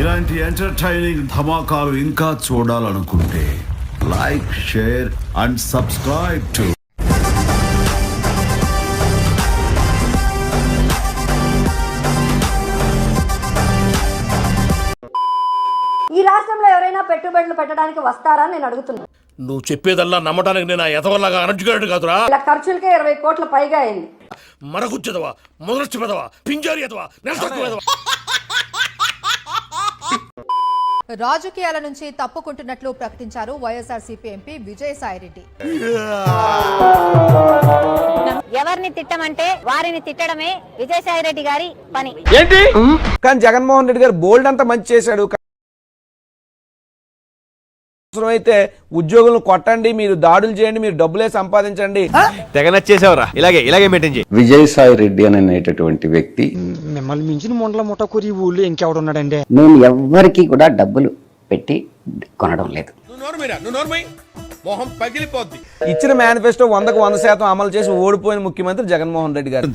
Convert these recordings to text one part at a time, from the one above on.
ఇలాంటి ఎంటర్టైనింగ్ ధమాకాలు ఇంకా చూడాలనుకుంటే like, share and subscribe to ఈ రాష్ట్రంలో ఎవరైనా పెట్టుబడులు పెట్టడానికి వస్తారా నేను అడుగుతున్నాను. నువ్వు చెప్పేదల్లా నమ్మటానికి నేను ఎదవల్లాగా అనర్జుకేటెడ్ కాదురా. ఇలా ఖర్చులకే 20 కోట్ల పైగా అయింది. మరగుచ్చదవా, మొదలచ్చి పెదవా, పింజారి ఎదవా, నెలసొక్కు పెదవా. రాజకీయాల నుంచి తప్పుకుంటున్నట్లు ప్రకటించారు వైఎస్ఆర్సీపీ ఎంపీ విజయసాయిరెడ్డి. ఎవరిని తిట్టమంటే వారిని తిట్టడమే విజయసాయిరెడ్డి గారి పని. ఏంటి కానీ జగన్మోహన్ రెడ్డి గారు బోల్డ్ అంతా మంచి చేశాడు. అయితే ఉద్యోగులను కొట్టండి, మీరు దాడులు చేయండి, మీరు డబ్బులే సంపాదించండి. తెగ నచ్చేసావురా. ఇలాగే మెయింటైన్ చేయి. విజయసాయి రెడ్డి అనేటటువంటి వ్యక్తి మిమ్మల్ని మించిన మొండల ముఠకూరి ఊళ్ళో ఇంకెవడున్నాడండి. నేను ఎవ్వరికి కూడా డబ్బులు పెట్టి కొనడం లేదు. ఇచ్చిన మేనిఫెస్టో 100% అమలు చేసి ఓడిపోయిన ముఖ్యమంత్రి జగన్మోహన్ రెడ్డి గారు.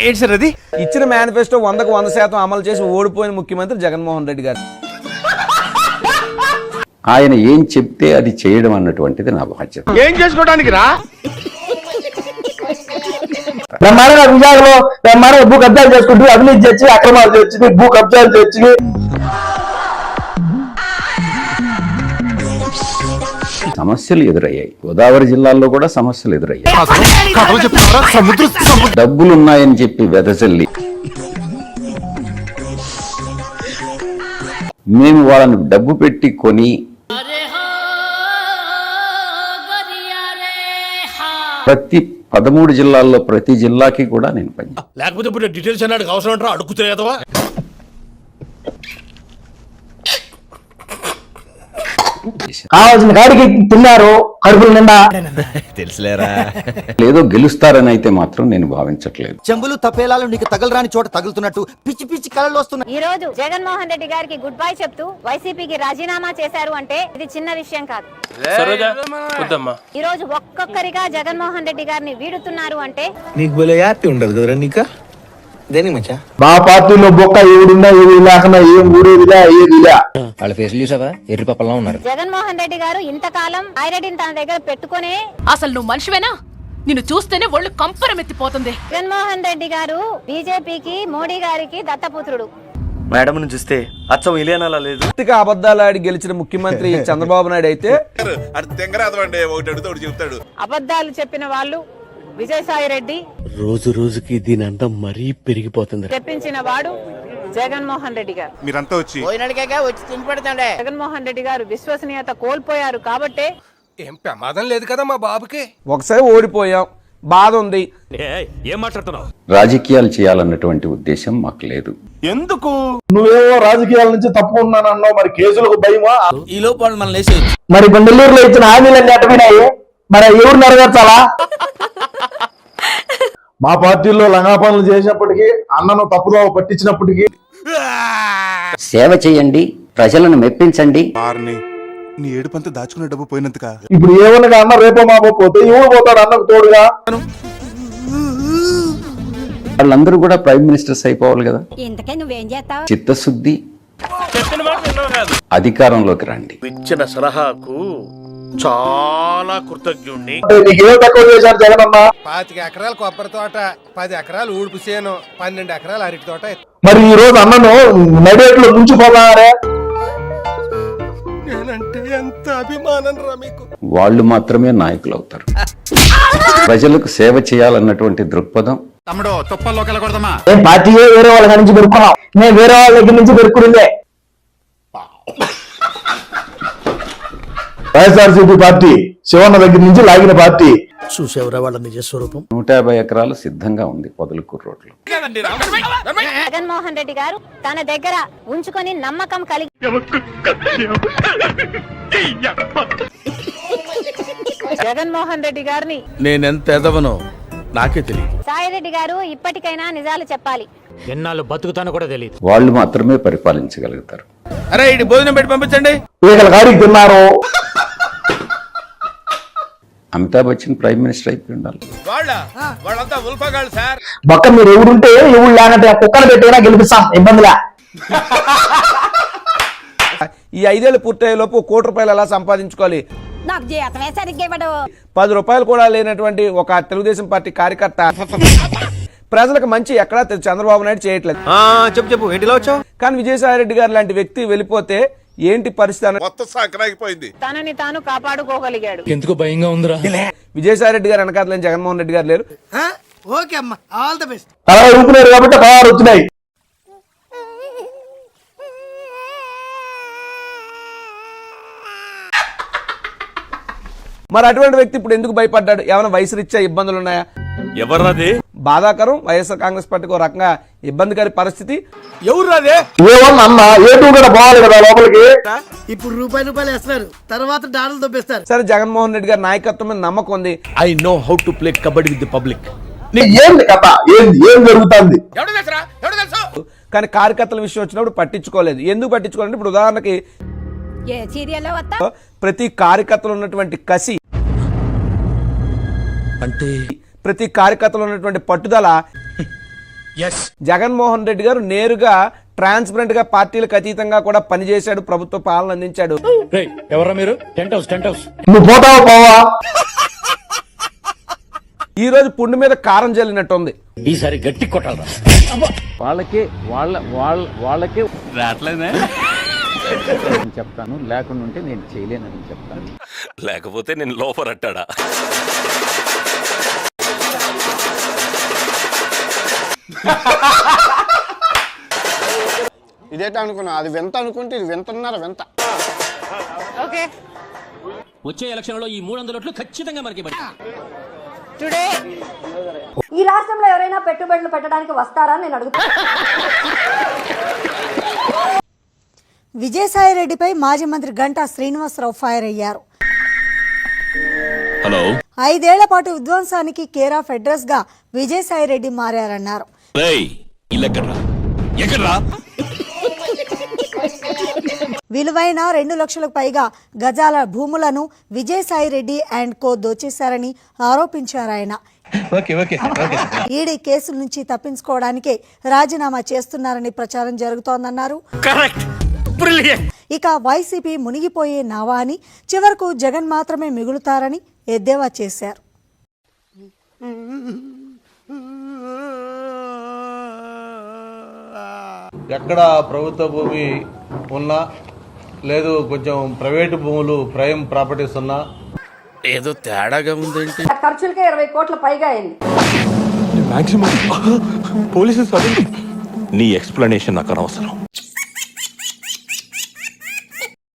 ఏంటి సార్ అది? ఇచ్చిన మేనిఫెస్టో 100% అమలు చేసి ఓడిపోయిన ముఖ్యమంత్రి జగన్మోహన్ రెడ్డి గారు. ఆయన ఏం చెప్తే అది చేయడం అన్నటువంటిది నా బాధ్యత. ఏం చేసుకోవడానికి రా? బ్రహ్మాండంగా విజాగలో బ్రహ్మాండంగా భూ కబ్జాలు చేసుకుంటూ అవినీతి చేసి అక్రమాలు చేసి భూ కబ్జాలు చేసి సమస్యలు ఎదురయ్యాయి. గోదావరి జిల్లాల్లో కూడా సమస్యలు ఎదురయ్యాయి. డబ్బులున్నాయని చెప్పి వెదజల్లి మేము వాళ్ళని డబ్బు పెట్టి కొని ప్రతి 13 జిల్లాల్లో ప్రతి జిల్లాకి కూడా నేను పనిచేస్తాను. లేకపోతే ఇప్పుడు డీటెయిల్స్ అన్నాడు అవసరం అంటారా? అడుగుతున్నా కావాల్సిన కాడికి తిన్నారు కడుపులు నిండా. తెలుసులేరా. లేదో గెలుస్తారని అయితే మాత్రం నేను భావించట్లేదు. చెంబులు తపేలాలు నీకు తగలరాని చోట తగులుతున్నట్టు పిచ్చి పిచ్చి కళలు వస్తున్నాయి. ఈ రోజు జగన్మోహన్ రెడ్డి గారికి గుడ్ బై చెప్తూ వైసీపీకి రాజీనామా చేశారు అంటే ఇది చిన్న విషయం కాదు. ఈ రోజు ఒక్కొక్కరిగా జగన్మోహన్ రెడ్డి గారిని వీడుతున్నారు అంటే నీకు భలే హ్యాపీ ఉండదు కదరా. నీక దేని మచ్చా మా పార్టీలో బొక్క ఏడున్నా ఏది లేకుండా ఏం ఊరేదిలా ఏదిలా వాళ్ళ ఫేస్లు చూసావా ఎర్రి పప్పలా ఉన్నారు. జగన్మోహన్ రెడ్డి గారు ఇంతకాలం ఐరెడ్డిని తన దగ్గర పెట్టుకునే అసలు నువ్వు మనిషివేనా? నిన్ను చూస్తేనే ఒళ్ళు కంపరమెత్తిపోతుంది. జగన్మోహన్ రెడ్డి గారు బీజేపీకి మోడీ గారికి దత్తపుత్రుడు. మేడం ను చూస్తే అచ్చం ఇలియనాలా లేదు. అబద్ధాలు ఆడి గెలిచిన ముఖ్యమంత్రి చంద్రబాబు నాయుడు అయితే అబద్ధాలు చెప్పిన వాళ్ళు విజయసాయిరెడ్డి, రోజు రోజుకి దీని అంతా మరీ పెరిగిపోతుంది. తెప్పించిన వాడు జగన్మోహన్ రెడ్డి గారు. మీరంతా వచ్చి జగన్మోహన్ రెడ్డి గారు విశ్వసనీయత కోల్పోయారు కాబట్టే ఏం ప్రమాదం లేదు కదా మా బాబుకి. ఒకసారి ఓడిపోయాం, బాధ ఉంది. ఏం మాట్లాడుతున్నావు? రాజకీయాలు చేయాలన్నటువంటి ఉద్దేశం మాకు లేదు. ఎందుకు? నువ్వేమో రాజకీయాల నుంచి తప్పుకున్నానన్నావు, మరి కేసులకు భయమా? ఈ లోపల మనం లేచి మరి ఇప్పుడు నెల్లూరులో ఇచ్చిన హామీలన్నీ అటవినాయి, మరి ఎవరు నెరవేర్చాలా? మా పార్టీలో లంగా పనులు చేసినప్పటికీ, అన్నను తప్పుదోవ పట్టించినప్పటికీ సేవ చేయండి, ప్రజలను మెప్పించండి. నీ ఏడుపంతా దాచుకునే డబ్బు పోయినంతగా ఇప్పుడు ఏమన్నా అన్న రేపో మాపో పోతే ఎవరు పోతాడు అన్నకు తోడుగా? వాళ్ళందరూ కూడా ప్రైమ్ మినిస్టర్స్ అయిపోవాలి కదా. నువ్వేం చేస్తావు? చిత్తశుద్ధి, అధికారంలోకి రండి. ఇచ్చిన సలహాకు చాలా కృతజ్ఞుణ్ణి. నీకేం తక్కువ చేశారు జగనన్న? 25 ఎకరాలు కొబ్బరి తోట, 10 ఎకరాలు ఊడుపు చేను, 12 ఎకరాలు అరటి తోట. మరి ఈ రోజు అన్నను నడిలో ముంచిపోతారే. నేనంటే ఎంత అభిమానం రా మీకు. వాళ్ళు మాత్రమే నాయకులు అవుతారు. ప్రజలకు సేవ చేయాలన్నటువంటి దృక్పథం. తమ్ముడు తుప్పల్లోకి వెళ్ళకూడదమ్మా. నేను పార్టీయే వేరే వాళ్ళ నుంచి పెరుక్కున్నాం, నేను వేరే వాళ్ళ దగ్గర నుంచి పెరుక్కునిందే. వైఎస్ఆర్సీపీ పార్టీ శివన్న దగ్గర నుంచి లాగిన పార్టీ. చూసేవరా వాళ్ళ నిజ స్వరూపం. 150 ఎకరాలు సిద్ధంగా ఉంది పొదలకూరు రోడ్లు. జగన్మోహన్ రెడ్డి గారు తన దగ్గర ఉంచుకొని నమ్మకం కలిగి జగన్మోహన్ రెడ్డి గారిని నేనెంత ఎదవనో నాకే తెలియదు. సాయిరెడ్డి గారు ఇప్పటికైనా నిజాలు చెప్పాలి. ఎన్నాళ్ళు బతుకుతానో కూడా తెలియదు. వాళ్ళు మాత్రమే పరిపాలించగలుగుతారు. అరే ఇటు భోజనం పెట్టి పంపించండి. వీళ్ళ గాడికి తిన్నారు. అమితాబ్ బచ్చన్ ప్రైమ్ మినిస్టర్ అయిపోయి ఉండాలి. వాళ్ళంతా ఉల్ఫగాళ్ళు సార్. పక్క మీరు ఎవరుంటే ఎవరు లేనంటే కుక్కలు పెట్టైనా గెలిపిస్తాం, ఇబ్బందిలా. ఈ 5 ఏళ్ళు పూర్తయ్యే లోపు ₹1 ఎలా సంపాదించుకోవాలి, నాకు జీతమే సరిగ్గా ఇవ్వడు. ₹10 కూడా లేనటువంటి ఒక తెలుగుదేశం పార్టీ కార్యకర్త ప్రజలకు మంచి ఎక్కడా చంద్రబాబు నాయుడు చేయట్లేదు. చెప్పు ఏంటిలో వచ్చావు? కానీ విజయసాయి రెడ్డి గారు లాంటి వ్యక్తి వెళ్ళిపోతే ఏంటి పరిస్థితి? మొత్తం సంక్రాంతిపోయింది. తనని తాను కాపాడుకోగలిగాడు. ఎందుకు భయంగా ఉందిరా? విజయసాయి రెడ్డి గారు వెనకాతలేని జగన్మోహన్ రెడ్డి గారు లేరు. ఓకే అమ్మా, ఆల్ ద బెస్ట్. అలా ఊపుకున్నారు కాబట్టి పదహారు వచ్చినాయి. మరి అటువంటి వ్యక్తి ఇప్పుడు ఎందుకు భయపడ్డాడు? ఏమైనా వయసు రీత్యా ఇబ్బందులు ఉన్నాయా? ఎవర్రాది? బాధాకరం. వైఎస్ఆర్ కాంగ్రెస్ పార్టీకి ఒక రకంగా ఇబ్బందికర పరిస్థితి. ఎవర్రాదే? ఏమన్నా అన్న ఏ2 కూడా పోవాలి కదా లోపలికి. ఇప్పుడు రూపాయలు వేస్తున్నారు, తర్వాత డాలర్లు దొబ్బేస్తారు. సరే, జగన్మోహన్ రెడ్డి గారి నాయకత్వం మీద నమ్మకం ఉంది. I know how to play kabaddi with the public. ఏంది కథ, ఏం జరుగుతుంది? కానీ కార్యకర్తల విషయం వచ్చినప్పుడు పట్టించుకోలేదు. ఎందుకు పట్టించుకోవాలంటే ఇప్పుడు ఉదాహరణకి ఏ సీరియల్లో వస్తా ప్రతి కార్యకర్తలు ఉన్నటువంటి కసి, అంటే ప్రతి కార్యకర్తలు ఉన్నటువంటి పట్టుదల, జగన్మోహన్ రెడ్డి గారు నేరుగా ట్రాన్స్పరెంట్ గా పార్టీలకు అతీతంగా కూడా పనిచేశాడు, ప్రభుత్వ పాలన అందించాడు. ఎవరా మీరు? Tent house. నువ్వు పోతావా పోవా? ఈ రోజు పుండు మీద కారం జల్లినట్టుంది. ఈసారి గట్టి కొట్టాలరా. వాళ్ళకే రావట్లేదే చెప్తాను, లేకుండా ఉంటే నేను చేయలేనని చెప్తాను. లేకపోతే నేను లోపర్ అట్టాడా? ఇదేట అనుకున్నా, అది వింత అనుకుంటే ఇది వింటున్నారు వింత. ఓకే, వచ్చే ఎలక్షన్ లో ఈ 300 ఓట్లు ఖచ్చితంగా మనకి టుడే ఈ రాష్ట్రంలో ఎవరైనా పెట్టుబడులు పెట్టడానికి వస్తారా నేను అడుగుతాను. విజయసాయి రెడ్డిపై మాజీ మంత్రి గంటా శ్రీనివాసరావు ఫైర్ అయ్యారు. హలో, 5 ఏళ్ల పాటు విధ్వంసానికి కేర్ ఆఫ్ అడ్రస్ గా విజయసాయి రెడ్డి మారారన్నారు. విలువైన 2 లక్షలకు పైగా గజాల భూములను విజయసాయి రెడ్డి అండ్ కో దోచేశారని ఆరోపించారాయన. ఈడీ కేసుల నుంచి తప్పించుకోవడానికే రాజీనామా చేస్తున్నారని ప్రచారం జరుగుతోందన్నారు. ఇక వైసీపీ మునిగిపోయే నావా అని, చివరకు జగన్ మాత్రమే మిగులుతారని ఎద్దేవా చేశారు. ఎక్కడ ప్రభుత్వ భూమి ఉన్నా లేదు, కొంచెం ప్రైవేటు భూములు ప్రైమ్ ప్రాపర్టీస్ ఉన్నా ఏదో తేడాగా ఉందేంటి? ఖర్చులకే 20 కోట్ల పైగా అయింది. పోలీసు నీ ఎక్స్ప్లెనేషన్ నాకు అనవసరం.